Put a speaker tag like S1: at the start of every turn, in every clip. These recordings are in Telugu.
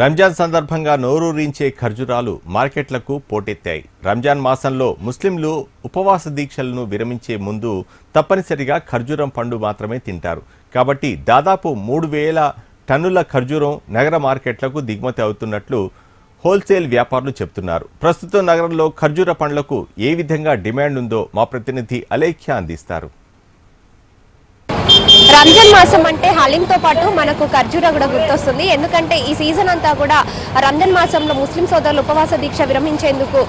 S1: రంజాన్ సందర్భంగా నోరూరించే ఖర్జూరాలు మార్కెట్లకు పోటెత్తాయి. రంజాన్ మాసంలో ముస్లింలు ఉపవాస దీక్షలను విరమించే ముందు తప్పనిసరిగా ఖర్జూరం పండు మాత్రమే తింటారు. కాబట్టి దాదాపు 3000 టన్నుల ఖర్జూరం నగర మార్కెట్లకు దిగుమతి అవుతున్నట్లు హోల్సేల్ వ్యాపారులు చెబుతున్నారు. ప్రస్తుతం నగరంలో ఖర్జూర పండ్లకు ఏ విధంగా డిమాండ్ ఉందో మా ప్రతినిధి అలేఖ్య అందిస్తారు.
S2: రంజాన్ మాసం అంటే హలీంతో పాటు మనకు ఖర్జూర కూడా గుర్తొస్తుంది. ఎందుకంటే ఈ సీజన్ అంతా కూడా రంజాన్ మాసంలో ముస్లిం సోదరులు ఉపవాస దీక్ష విరమించేందుకు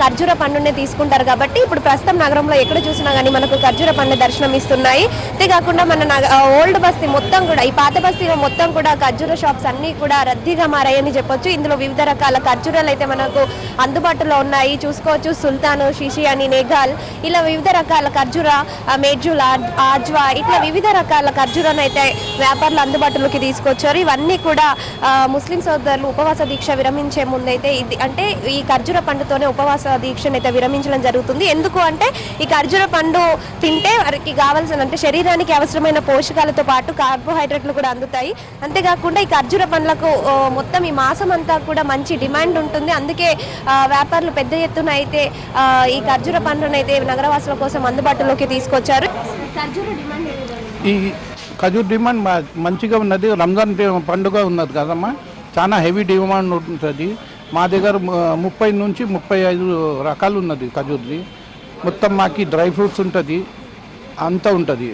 S2: ఖర్జూర పండునే తీసుకుంటారు. కాబట్టి ఇప్పుడు ప్రస్తుతం నగరంలో ఎక్కడ చూసినా కానీ మనకు ఖర్జూర పండు దర్శనం ఇస్తున్నాయి. అంతేకాకుండా మన ఓల్డ్ బస్తీ మొత్తం కూడా, ఈ పాత బస్తీలో మొత్తం కూడా ఖర్జూర షాప్స్ అన్నీ కూడా రద్దీగా మారాయని చెప్పొచ్చు. ఇందులో వివిధ రకాల ఖర్జూరాలు అయితే మనకు అందుబాటులో ఉన్నాయి. చూసుకోవచ్చు, సుల్తాను, షిషి అని, నేఘాల్, ఇలా వివిధ రకాల ఖర్జూర, మేడ్జుల్, ఆజ్వా, ఇట్లా వివిధ రకాల ఖర్జూరాన్ని అయితే వ్యాపారులు అందుబాటులోకి తీసుకొచ్చారు. ఇవన్నీ కూడా ముస్లిం సోదరులు ఉపవాస దీక్ష విరమించే ముందైతే అంటే ఈ ఖర్జూర పండుతోనే ఉపవాస దీక్షను అయితే విరమించడం జరుగుతుంది. ఎందుకు అంటే ఈ ఖర్జూర పండు తింటే వారికి కావాల్సిన, అంటే శరీరానికి అవసరమైన పోషకాలతో పాటు కార్బోహైడ్రేట్లు కూడా అందుతాయి. అంతేకాకుండా ఈ ఖర్జూర పండ్లకు మొత్తం ఈ మాసం అంతా కూడా మంచి డిమాండ్ ఉంటుంది. అందుకే వ్యాపారులు పెద్ద ఎత్తున అయితే ఈ ఖర్జూర పండును అయితే నగరవాసుల కోసం అందుబాటులోకి తీసుకొచ్చారు.
S3: ఈ ఖజూర్ డిమాండ్ మంచిగా ఉన్నది. రంజాన్ పండుగ ఉన్నది కదమ్మా, చాలా హెవీ డిమాండ్ ఉంటుంది. మా దగ్గర 30 నుంచి 35 రకాలు ఉన్నది ఖజూర్ది. మొత్తం మాకు డ్రై ఫ్రూట్స్ ఉంటుంది, అంతా ఉంటుంది.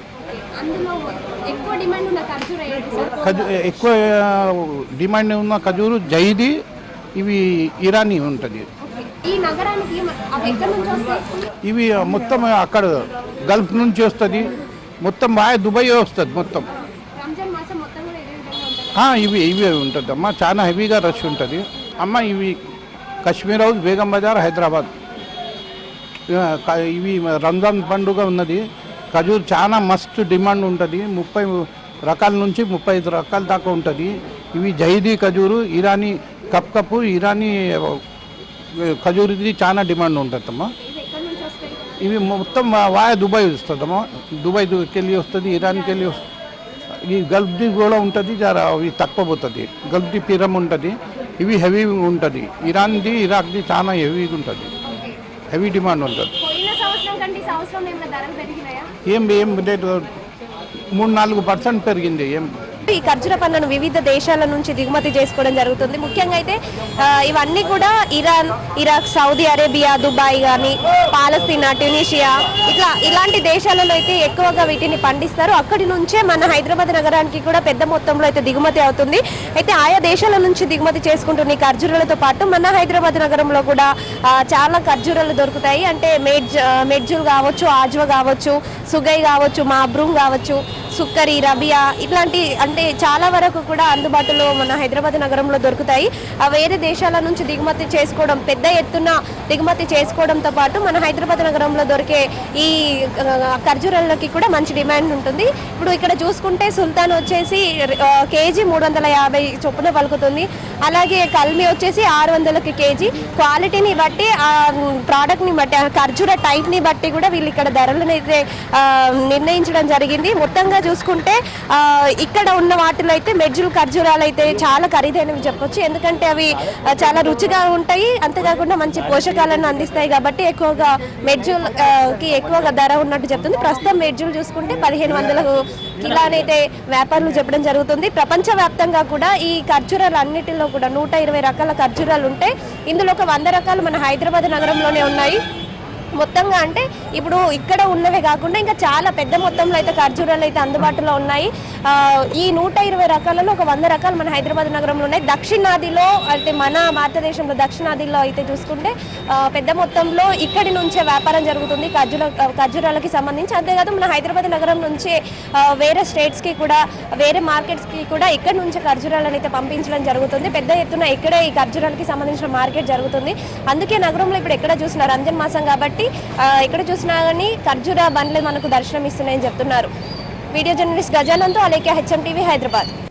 S3: ఎక్కువ డిమాండ్ ఉన్న ఖజూరు జైది, ఇవి ఇరానీ ఉంటుంది. ఇవి మొత్తం అక్కడ గల్ఫ్ నుంచి వస్తుంది, మొత్తం బాగా దుబాయ్ వస్తుంది మొత్తం. ఇవి ఉంటుంది అమ్మ, చాలా హెవీగా రష్ ఉంటుంది అమ్మ. ఇవి కశ్మీర్ హౌస్, బేగం బజార్, హైదరాబాద్. ఇవి రంజాన్ పండుగ ఉన్నది. ఖజూర్ చాలా మస్తు డిమాండ్ ఉంటుంది. 30 రకాల నుంచి 35 రకాల దాకా ఉంటుంది. ఇవి జైదీ ఖజూరు, ఇరానీ కప్పు, ఇరానీ ఖజూరిది చాలా డిమాండ్ ఉంటుందమ్మా. ఇవి మొత్తం వాయా దుబాయ్ వస్తుందమ్మా, దుబాయ్కి వెళ్ళి వస్తుంది, ఇరాన్కి వెళ్ళి వస్తుంది. ఈ గల్ఫ్ది కూడా ఉంటుంది, అవి తక్కువ పోతుంది. గల్ఫ్ది పిరం ఉంటుంది, ఇవి హెవీ ఉంటుంది. ఇరాన్ది, ఇరాక్ది చాలా హెవీగా ఉంటుంది, హెవీ డిమాండ్ ఉంటుంది. ఏం రేటు 3-4% పెరిగింది.
S2: ఈ ఖర్జూర పండ్లను వివిధ దేశాల నుంచి దిగుమతి చేసుకోవడం జరుగుతుంది. ముఖ్యంగా అయితే ఇవన్నీ కూడా Iran, Iraq, Saudi Arabia, Dubai కానీ, పాలస్తీనా, ట్యునీషియా, ఇలాంటి దేశాలలో అయితే ఎక్కువగా వీటిని పండిస్తారు. అక్కడి నుంచే మన హైదరాబాద్ నగరానికి కూడా పెద్ద మొత్తంలో అయితే దిగుమతి అవుతుంది. అయితే ఆయా దేశాల నుంచి దిగుమతి చేసుకుంటున్న ఈ ఖర్జూరాలతో పాటు మన హైదరాబాద్ నగరంలో కూడా చాలా ఖర్జూరాలు దొరుకుతాయి. అంటే మెడ్జుల్ కావచ్చు, ఆజ్వా కావచ్చు, సుగై కావచ్చు, మాబ్రూమ్ కావచ్చు, సుక్కరి, రబియా, ఇట్లాంటి అంటే చాలా వరకు కూడా అందుబాటులో మన హైదరాబాద్ నగరంలో దొరుకుతాయి. వేరే దేశాల నుంచి దిగుమతి చేసుకోవడం, పెద్ద ఎత్తున దిగుమతి చేసుకోవడంతో పాటు మన హైదరాబాద్ నగరంలో దొరికే ఈ ఖర్జూరాలకి కూడా మంచి డిమాండ్ ఉంటుంది. ఇప్పుడు ఇక్కడ చూసుకుంటే సుల్తాన్ వచ్చేసి కేజీ 350 చొప్పున పలుకుతుంది. అలాగే కల్మి వచ్చేసి 600కి కేజీ. క్వాలిటీని బట్టి, ప్రోడక్ట్ని బట్టి, ఖర్జూర టైప్ని బట్టి కూడా వీళ్ళు ఇక్కడ ధరలను అయితే నిర్ణయించడం జరిగింది. మొత్తంగా చూసుకుంటే ఇక్కడ ఉన్న వాటిలో అయితే మెడ్జుల్ ఖర్జూరాలు అయితే చాలా ఖరీదైనవి చెప్పొచ్చు. ఎందుకంటే అవి చాలా రుచిగా ఉంటాయి, అంతేకాకుండా మంచి పోషకాలను అందిస్తాయి. కాబట్టి ఎక్కువగా మెడ్జుల్కి ఎక్కువగా ధర ఉన్నట్టు చెప్తుంది. ప్రస్తుతం మెడ్జుల్ చూసుకుంటే 1500 కిలోనైతే వ్యాపారులు చెప్పడం జరుగుతుంది. ప్రపంచవ్యాప్తంగా కూడా ఈ ఖర్జూరాలు అన్నిటిలో కూడా 120 రకాల ఖర్జూరాలు ఉంటాయి. ఇందులో ఒక 100 రకాలు మన హైదరాబాద్ నగరంలోనే ఉన్నాయి. మొత్తంగా అంటే ఇప్పుడు ఇక్కడ ఉన్నవే కాకుండా ఇంకా చాలా పెద్ద మొత్తంలో అయితే ఖర్జూరాలు అయితే అందుబాటులో ఉన్నాయి. ఈ 120 రకాలలో ఒక 100 రకాలు మన హైదరాబాద్ నగరంలో ఉన్నాయి. దక్షిణాదిలో అంటే మన భారతదేశంలో దక్షిణాదిలో అయితే చూసుకుంటే పెద్ద మొత్తంలో ఇక్కడి నుంచే వ్యాపారం జరుగుతుంది ఖర్జూరాలకి సంబంధించి. అంతేకాదు మన హైదరాబాద్ నగరం నుంచే వేరే స్టేట్స్కి కూడా, వేరే మార్కెట్స్కి కూడా ఇక్కడ నుంచే ఖర్జూరాలను అయితే పంపించడం జరుగుతుంది. పెద్ద ఎత్తున ఇక్కడే ఈ ఖర్జూరాలకి సంబంధించిన మార్కెట్ జరుగుతుంది. అందుకే నగరంలో ఇప్పుడు ఎక్కడ చూసినా రంజాన్ మాసం కాబట్టి ఎక్కడ చూసినా కానీ ఖర్జూర బండ్లు మనకు దర్శనం ఇస్తున్నాయని చెప్తున్నారు. వీడియో జర్నలిస్ట్ గజానంతో అలేఖ్య, HM TV, హైదరాబాద్.